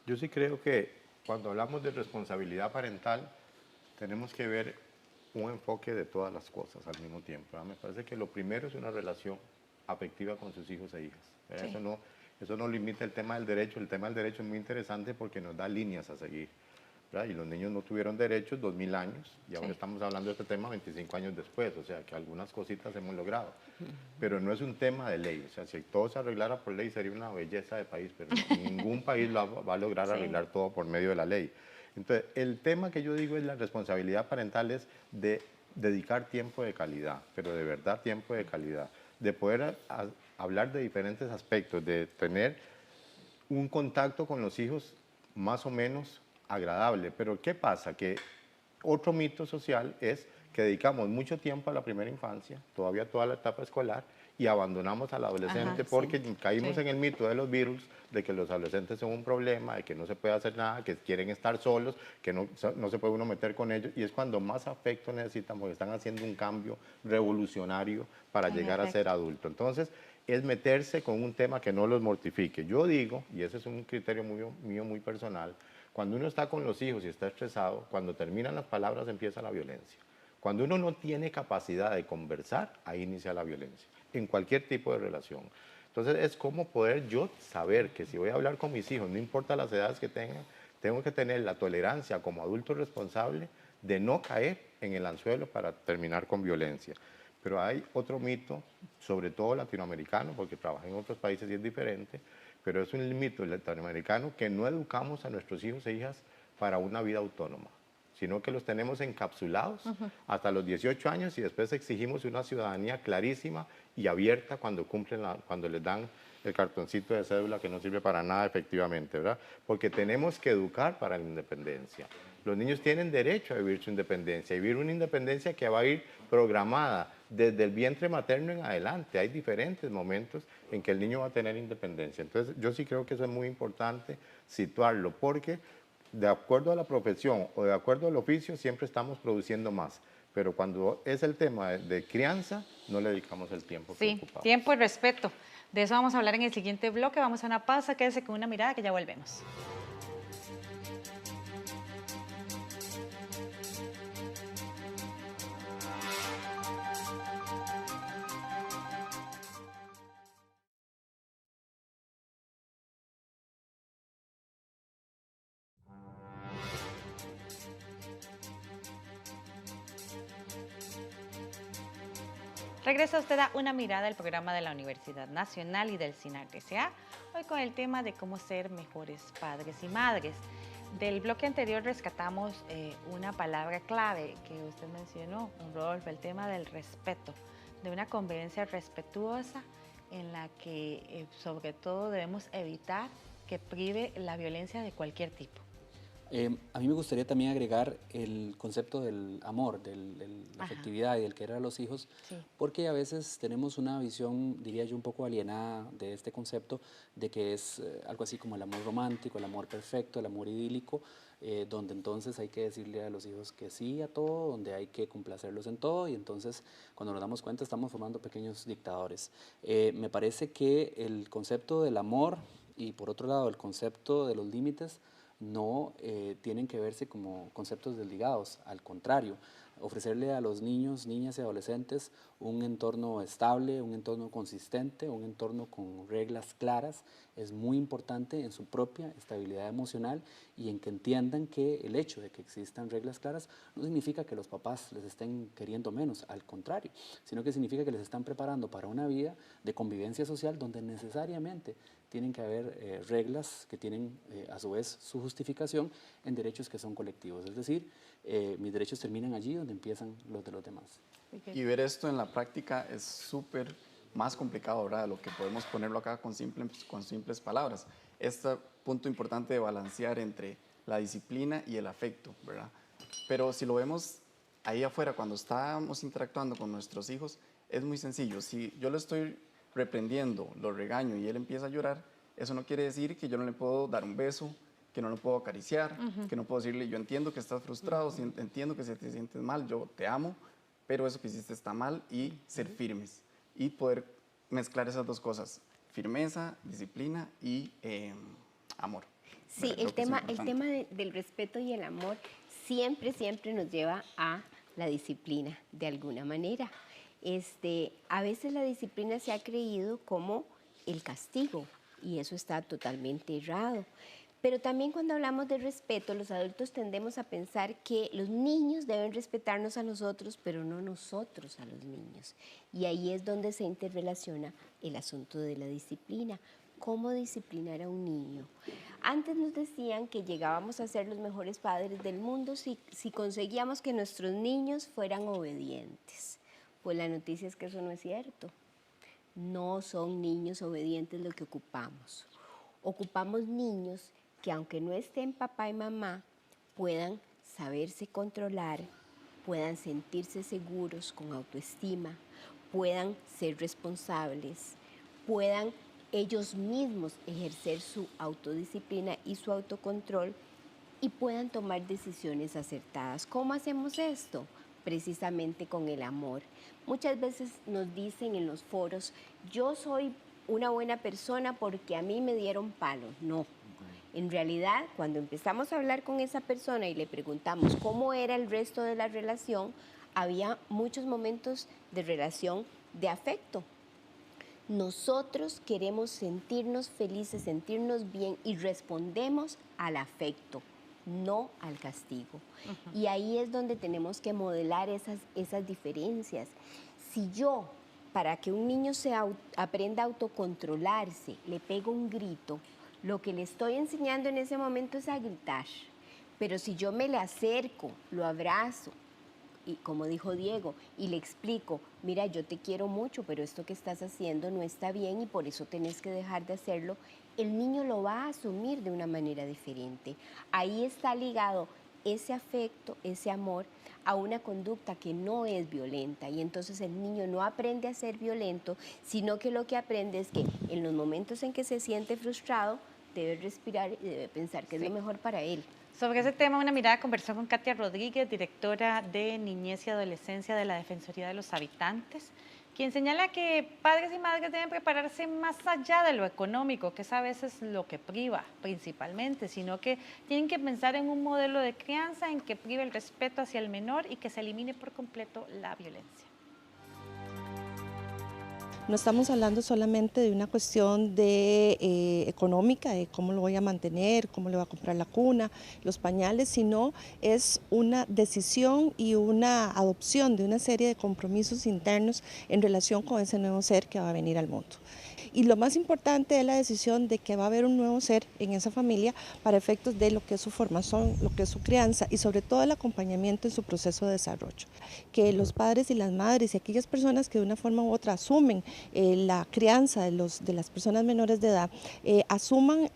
F: Yo sí creo que cuando hablamos de responsabilidad parental, tenemos que ver un enfoque de todas las cosas al mismo tiempo, ¿verdad? Me parece que lo primero es una relación afectiva con sus hijos e hijas. Sí. Eso no limita el tema del derecho. El tema del derecho es muy interesante porque nos da líneas a seguir, ¿verdad? Y los niños no tuvieron derechos 2000 años y ahora estamos hablando de este tema 25 años después, o sea que algunas cositas hemos logrado, pero no es un tema de ley. O sea, si todo se arreglara por ley sería una belleza de país, pero ningún país va a lograr arreglar todo por medio de la ley. Entonces, el tema que yo digo es la responsabilidad parental, es de dedicar tiempo de calidad, pero de verdad tiempo de calidad, de poder hablar de diferentes aspectos, de tener un contacto con los hijos más o menos agradable. Pero ¿qué pasa? Que otro mito social es que dedicamos mucho tiempo a la primera infancia, todavía toda la etapa escolar, y abandonamos al adolescente porque caímos en el mito de los virus, de que los adolescentes son un problema, de que no se puede hacer nada, que quieren estar solos, que no se puede uno meter con ellos, y es cuando más afecto necesitan, porque están haciendo un cambio revolucionario para llegar a ser adulto. Entonces, es meterse con un tema que no los mortifique. Yo digo, y ese es un criterio mío muy personal, cuando uno está con los hijos y está estresado, cuando terminan las palabras empieza la violencia. Cuando uno no tiene capacidad de conversar, ahí inicia la violencia, en cualquier tipo de relación. Entonces es como poder yo saber que si voy a hablar con mis hijos, no importa las edades que tengan, tengo que tener la tolerancia como adulto responsable de no caer en el anzuelo para terminar con violencia. Pero hay otro mito, sobre todo latinoamericano, porque trabajé en otros países y es diferente, pero es un mito latinoamericano que no educamos a nuestros hijos e hijas para una vida autónoma, sino que los tenemos encapsulados hasta los 18 años y después exigimos una ciudadanía clarísima y abierta cuando cuando les dan el cartoncito de cédula que no sirve para nada efectivamente, ¿verdad? Porque tenemos que educar para la independencia. Los niños tienen derecho a vivir su independencia, y vivir una independencia que va a ir programada desde el vientre materno en adelante. Hay diferentes momentos en que el niño va a tener independencia. Entonces, yo sí creo que eso es muy importante situarlo, porque de acuerdo a la profesión o de acuerdo al oficio siempre estamos produciendo más, pero cuando es el tema de crianza no le dedicamos el tiempo que ocupamos.
E: Tiempo y respeto. De eso vamos a hablar en el siguiente bloque. Vamos a una pausa, quédese con Una Mirada que ya volvemos. Regresa usted a Una Mirada, el programa de la Universidad Nacional y del SINAC S.A., hoy con el tema de cómo ser mejores padres y madres. Del bloque anterior rescatamos una palabra clave que usted mencionó, Rodolfo, el tema del respeto, de una convivencia respetuosa en la que sobre todo debemos evitar que prive la violencia de cualquier tipo.
I: A mí me gustaría también agregar el concepto del amor, de la afectividad y del querer a los hijos, sí, porque a veces tenemos una visión, diría yo, un poco alienada de este concepto, de que es algo así como el amor romántico, el amor perfecto, el amor idílico, donde entonces hay que decirle a los hijos que sí a todo, donde hay que complacerlos en todo, y entonces cuando nos damos cuenta estamos formando pequeños dictadores. Me parece que el concepto del amor y por otro lado el concepto de los límites no tienen que verse como conceptos desligados, al contrario, ofrecerle a los niños, niñas y adolescentes un entorno estable, un entorno consistente, un entorno con reglas claras, es muy importante en su propia estabilidad emocional y en que entiendan que el hecho de que existan reglas claras no significa que los papás les estén queriendo menos, al contrario, sino que significa que les están preparando para una vida de convivencia social donde necesariamente tienen que haber reglas que tienen a su vez su justificación en derechos que son colectivos, es decir, mis derechos terminan allí donde empiezan los de los demás.
G: Y ver esto en la práctica es súper más complicado, ¿verdad? Lo que podemos ponerlo acá con simples palabras. Este punto importante de balancear entre la disciplina y el afecto, ¿verdad? Pero si lo vemos ahí afuera, cuando estamos interactuando con nuestros hijos, es muy sencillo. Si yo lo estoy reprendiendo, lo regaño y él empieza a llorar, eso no quiere decir que yo no le puedo dar un beso, que no lo puedo acariciar, que no puedo decirle, yo entiendo que estás frustrado, entiendo que si te sientes mal, yo te amo, pero eso que hiciste está mal, y ser firmes y poder mezclar esas dos cosas, firmeza, disciplina y amor.
H: Sí, el tema del respeto y el amor siempre nos lleva a la disciplina de alguna manera. A veces la disciplina se ha creído como el castigo y eso está totalmente errado. Pero también cuando hablamos de respeto, los adultos tendemos a pensar que los niños deben respetarnos a nosotros, pero no nosotros a los niños. Y ahí es donde se interrelaciona el asunto de la disciplina. ¿Cómo disciplinar a un niño? Antes nos decían que llegábamos a ser los mejores padres del mundo si conseguíamos que nuestros niños fueran obedientes. Pues la noticia es que eso no es cierto. No son niños obedientes lo que ocupamos. Ocupamos niños que aunque no estén papá y mamá, puedan saberse controlar, puedan sentirse seguros con autoestima, puedan ser responsables, puedan ellos mismos ejercer su autodisciplina y su autocontrol y puedan tomar decisiones acertadas. ¿Cómo hacemos esto? Precisamente con el amor. Muchas veces nos dicen en los foros, yo soy una buena persona porque a mí me dieron palo. No. En realidad, cuando empezamos a hablar con esa persona y le preguntamos cómo era el resto de la relación, había muchos momentos de relación de afecto. Nosotros queremos sentirnos felices, sentirnos bien y respondemos al afecto, no al castigo. Y ahí es donde tenemos que modelar esas diferencias. Si yo, para que un niño aprenda a autocontrolarse, le pego un grito, lo que le estoy enseñando en ese momento es a gritar. Pero si yo me le acerco, lo abrazo, y como dijo Diego, y le explico, mira, yo te quiero mucho, pero esto que estás haciendo no está bien y por eso tenés que dejar de hacerlo, el niño lo va a asumir de una manera diferente. Ahí está ligado ese afecto, ese amor, a una conducta que no es violenta y entonces el niño no aprende a ser violento, sino que lo que aprende es que en los momentos en que se siente frustrado, debe respirar y debe pensar que es lo mejor para él.
E: Sobre ese tema, Una Mirada conversó con Katia Rodríguez, directora de Niñez y Adolescencia de la Defensoría de los Habitantes, quien señala que padres y madres deben prepararse más allá de lo económico, que es a veces lo que priva principalmente, sino que tienen que pensar en un modelo de crianza en que prive el respeto hacia el menor y que se elimine por completo la violencia.
C: No estamos hablando solamente de una cuestión de económica, de cómo lo voy a mantener, cómo le voy a comprar la cuna, los pañales, sino es una decisión y una adopción de una serie de compromisos internos en relación con ese nuevo ser que va a venir al mundo. Y lo más importante es la decisión de que va a haber un nuevo ser en esa familia para efectos de lo que es su formación, lo que es su crianza y sobre todo el acompañamiento en su proceso de desarrollo. Que los padres y las madres y aquellas personas que de una forma u otra asumen la crianza de las personas menores de edad, asuman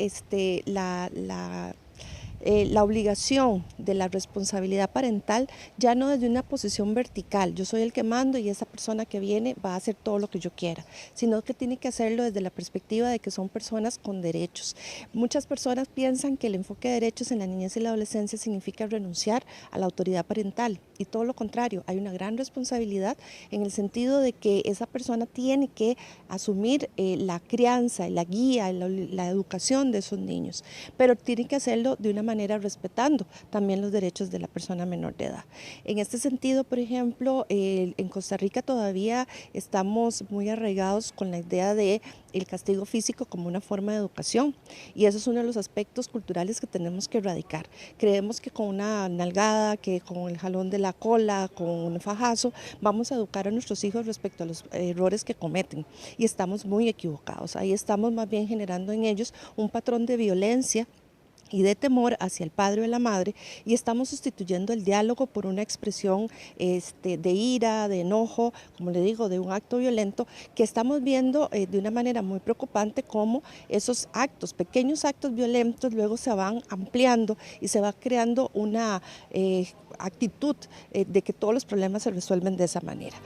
C: la obligación de la responsabilidad parental ya no desde una posición vertical, yo soy el que mando y esa persona que viene va a hacer todo lo que yo quiera, sino que tiene que hacerlo desde la perspectiva de que son personas con derechos. Muchas personas piensan que el enfoque de derechos en la niñez y la adolescencia significa renunciar a la autoridad parental y todo lo contrario, hay una gran responsabilidad en el sentido de que esa persona tiene que asumir la crianza, la guía, la educación de esos niños, pero tiene que hacerlo de una manera respetando también los derechos de la persona menor de edad. En este sentido, por ejemplo, en Costa Rica todavía estamos muy arraigados con la idea de el castigo físico como una forma de educación y eso es uno de los aspectos culturales que tenemos que erradicar. Creemos que con una nalgada, que con el jalón de la cola, con un fajazo, vamos a educar a nuestros hijos respecto a los errores que cometen y estamos muy equivocados. Ahí estamos más bien generando en ellos un patrón de violencia y de temor hacia el padre o la madre y estamos sustituyendo el diálogo por una expresión de ira, de enojo, como le digo, de un acto violento que estamos viendo de una manera muy preocupante cómo esos actos, pequeños actos violentos luego se van ampliando y se va creando una actitud de que todos los problemas se resuelven de esa manera.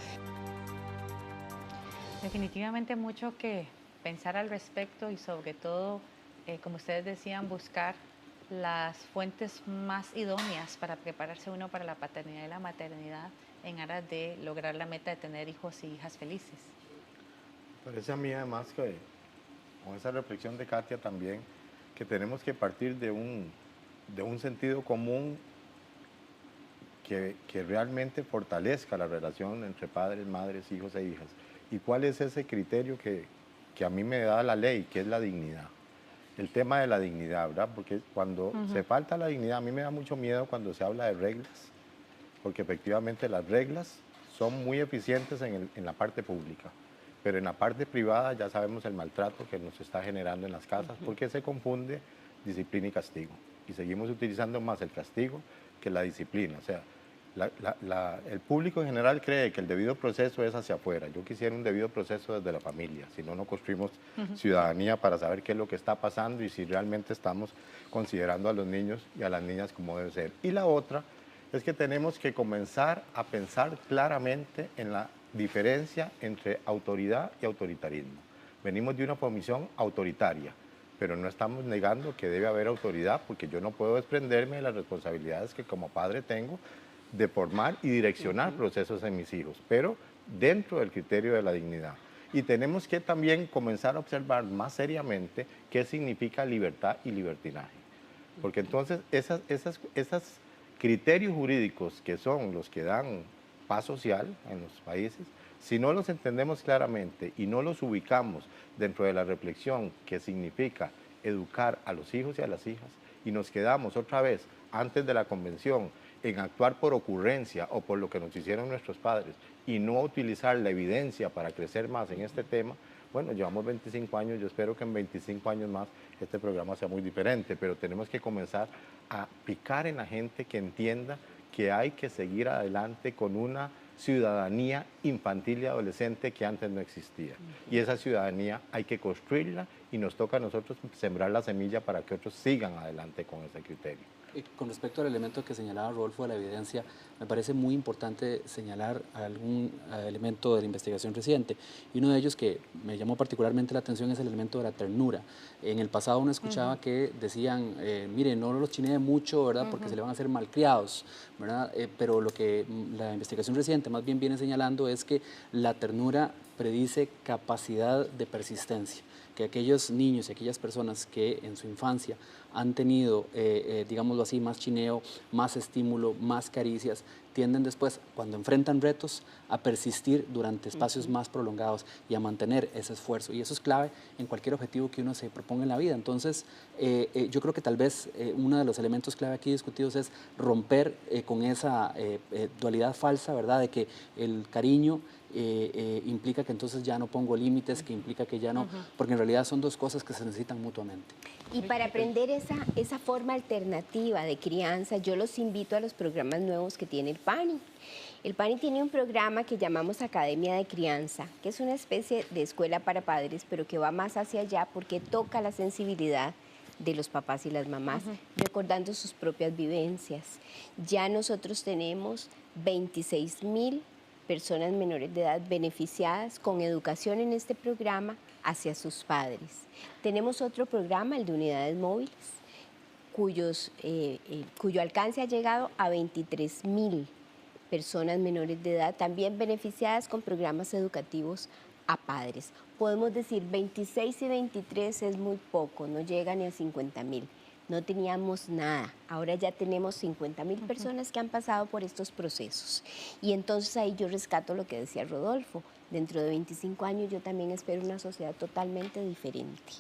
E: Definitivamente mucho que pensar al respecto y sobre todo, como ustedes decían, buscar las fuentes más idóneas para prepararse uno para la paternidad y la maternidad en aras de lograr la meta de tener hijos y hijas felices.
F: Parece a mí además que con esa reflexión de Katia también, que tenemos que partir de un sentido común que realmente fortalezca la relación entre padres, madres, hijos e hijas. ¿Y cuál es ese criterio que a mí me da la ley, que es la dignidad? El tema de la dignidad, ¿verdad? Porque cuando se falta la dignidad, a mí me da mucho miedo cuando se habla de reglas, porque efectivamente las reglas son muy eficientes en la parte pública, pero en la parte privada ya sabemos el maltrato que nos está generando en las casas, porque se confunde disciplina y castigo, y seguimos utilizando más el castigo que la disciplina. O sea, el público en general cree que el debido proceso es hacia afuera. Yo quisiera un debido proceso desde la familia, si no, no construimos ciudadanía para saber qué es lo que está pasando y si realmente estamos considerando a los niños y a las niñas como debe ser. Y la otra es que tenemos que comenzar a pensar claramente en la diferencia entre autoridad y autoritarismo. Venimos de una formación autoritaria, pero no estamos negando que debe haber autoridad, porque yo no puedo desprenderme de las responsabilidades que como padre tengo de formar y direccionar procesos en mis hijos, pero dentro del criterio de la dignidad. Y tenemos que también comenzar a observar más seriamente qué significa libertad y libertinaje. Porque entonces esos criterios jurídicos que son los que dan paz social en los países, si no los entendemos claramente y no los ubicamos dentro de la reflexión que significa educar a los hijos y a las hijas, y nos quedamos otra vez antes de la convención en actuar por ocurrencia o por lo que nos hicieron nuestros padres y no utilizar la evidencia para crecer más en este tema, bueno, llevamos 25 años, yo espero que en 25 años más este programa sea muy diferente, pero tenemos que comenzar a picar en la gente que entienda que hay que seguir adelante con una ciudadanía infantil y adolescente que antes no existía. Y esa ciudadanía hay que construirla y nos toca a nosotros sembrar la semilla para que otros sigan adelante con ese criterio.
I: Con respecto al elemento que señalaba Rodolfo de la evidencia, me parece muy importante señalar algún elemento de la investigación reciente. Y uno de ellos que me llamó particularmente la atención es el elemento de la ternura. En el pasado uno escuchaba que decían, mire, no los chinee mucho, ¿verdad? Porque se le van a hacer malcriados, ¿verdad? Pero lo que la investigación reciente más bien viene señalando es que la ternura predice capacidad de persistencia. que aquellos niños y aquellas personas que en su infancia han tenido, digámoslo así, más chineo, más estímulo, más caricias, tienden después, cuando enfrentan retos, a persistir durante espacios más prolongados y a mantener ese esfuerzo. Y eso es clave en cualquier objetivo que uno se proponga en la vida. Entonces, yo creo que tal vez uno de los elementos clave aquí discutidos es romper con esa dualidad falsa, ¿verdad?, de que el cariño implica que entonces ya no pongo límites, que implica que ya no, porque en realidad son dos cosas que se necesitan mutuamente.
H: Y para aprender esa forma alternativa de crianza, yo los invito a los programas nuevos que tiene el PANI. El PANI tiene un programa que llamamos Academia de Crianza, que es una especie de escuela para padres, pero que va más hacia allá porque toca la sensibilidad de los papás y las mamás, recordando sus propias vivencias. Ya nosotros tenemos 26,000 personas menores de edad beneficiadas con educación en este programa hacia sus padres. Tenemos otro programa, el de unidades móviles, cuyo alcance ha llegado a 23,000 personas menores de edad, también beneficiadas con programas educativos a padres. Podemos decir 26 y 23 es muy poco, no llega ni a 50,000. No teníamos nada, ahora ya tenemos 50,000 personas que han pasado por estos procesos. Y entonces ahí yo rescato lo que decía Rodolfo, dentro de 25 años yo también espero una sociedad totalmente diferente,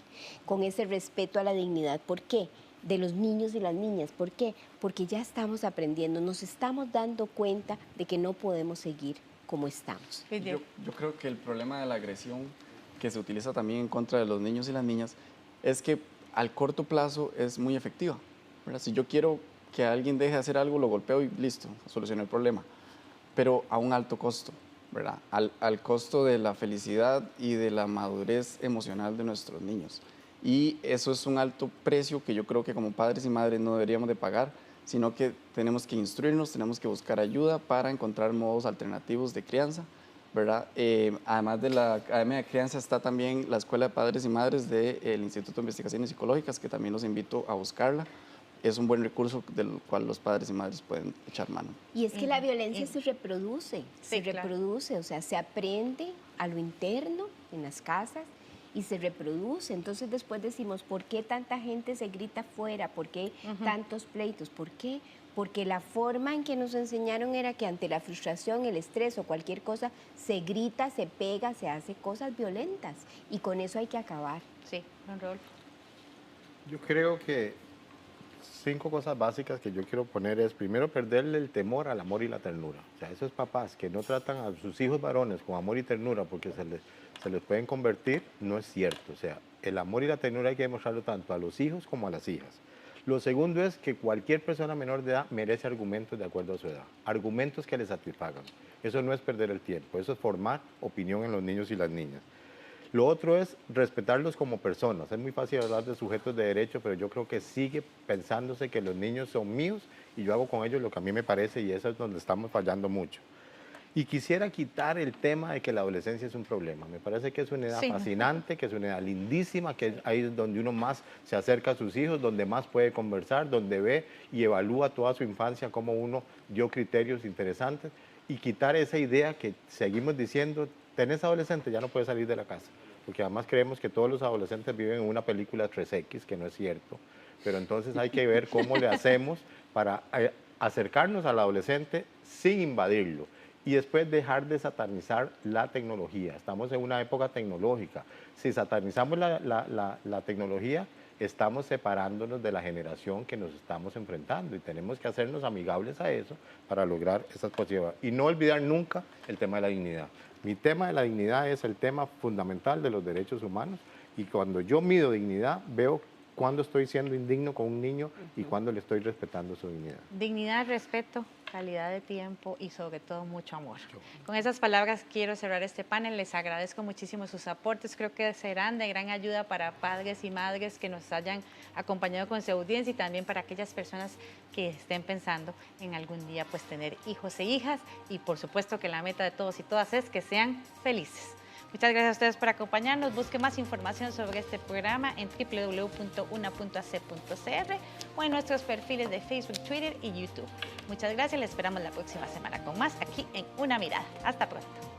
H: con ese respeto a la dignidad. ¿Por qué? De los niños y las niñas. ¿Por qué? Porque ya estamos aprendiendo, nos estamos dando cuenta de que no podemos seguir como estamos.
G: Yo creo que el problema de la agresión que se utiliza también en contra de los niños y las niñas es que al corto plazo es muy efectiva, ¿verdad? Si yo quiero que alguien deje de hacer algo, lo golpeo y listo, solucioné el problema, pero a un alto costo, ¿verdad? Al costo de la felicidad y de la madurez emocional de nuestros niños. Y eso es un alto precio que yo creo que como padres y madres no deberíamos de pagar, sino que tenemos que instruirnos, tenemos que buscar ayuda para encontrar modos alternativos de crianza, ¿verdad? Además de la Academia de Crianza está también la Escuela de Padres y Madres del Instituto de Investigaciones Psicológicas, que también los invito a buscarla. Es un buen recurso del cual los padres y madres pueden echar mano.
H: Y es que la violencia se reproduce, o sea, se aprende a lo interno en las casas y se reproduce. Entonces después decimos, ¿por qué tanta gente se grita afuera? ¿Por qué tantos pleitos? ¿Por qué? Porque la forma en que nos enseñaron era que ante la frustración, el estrés o cualquier cosa, se grita, se pega, se hace cosas violentas. Y con eso hay que acabar.
E: Sí, don Rodolfo.
F: Yo creo que 5 cosas básicas que yo quiero poner es, primero, perderle el temor al amor y la ternura. O sea, esos papás que no tratan a sus hijos varones con amor y ternura porque se les pueden convertir, no es cierto. O sea, el amor y la ternura hay que demostrarlo tanto a los hijos como a las hijas. Lo segundo es que cualquier persona menor de edad merece argumentos de acuerdo a su edad, argumentos que le satisfagan. Eso no es perder el tiempo, eso es formar opinión en los niños y las niñas. Lo otro es respetarlos como personas. Es muy fácil hablar de sujetos de derecho, pero yo creo que sigue pensándose que los niños son míos y yo hago con ellos lo que a mí me parece, y eso es donde estamos fallando mucho. Y quisiera quitar el tema de que la adolescencia es un problema. Me parece que es una edad fascinante, que es una edad lindísima, que ahí es donde uno más se acerca a sus hijos, donde más puede conversar, donde ve y evalúa toda su infancia, cómo uno dio criterios interesantes, y quitar esa idea que seguimos diciendo, tenés adolescente, ya no puedes salir de la casa. Porque además creemos que todos los adolescentes viven en una película 3X, que no es cierto. Pero entonces hay que ver cómo le hacemos para acercarnos al adolescente sin invadirlo. Y después dejar de satanizar la tecnología. Estamos en una época tecnológica. Si satanizamos la tecnología, estamos separándonos de la generación que nos estamos enfrentando y tenemos que hacernos amigables a eso para lograr esas posibilidades. Y no olvidar nunca el tema de la dignidad. Mi tema de la dignidad es el tema fundamental de los derechos humanos y cuando yo mido dignidad, veo cuándo estoy siendo indigno con un niño y cuándo le estoy respetando su dignidad.
E: Dignidad, respeto, calidad de tiempo y sobre todo mucho amor. Con esas palabras quiero cerrar este panel. Les agradezco muchísimo sus aportes. Creo que serán de gran ayuda para padres y madres que nos hayan acompañado con su audiencia y también para aquellas personas que estén pensando en algún día pues tener hijos e hijas y por supuesto que la meta de todos y todas es que sean felices. Muchas gracias a ustedes por acompañarnos. Busque más información sobre este programa en www.una.ac.cr o en nuestros perfiles de Facebook, Twitter y YouTube. Muchas gracias. Les esperamos la próxima semana con más aquí en Una Mirada. Hasta pronto.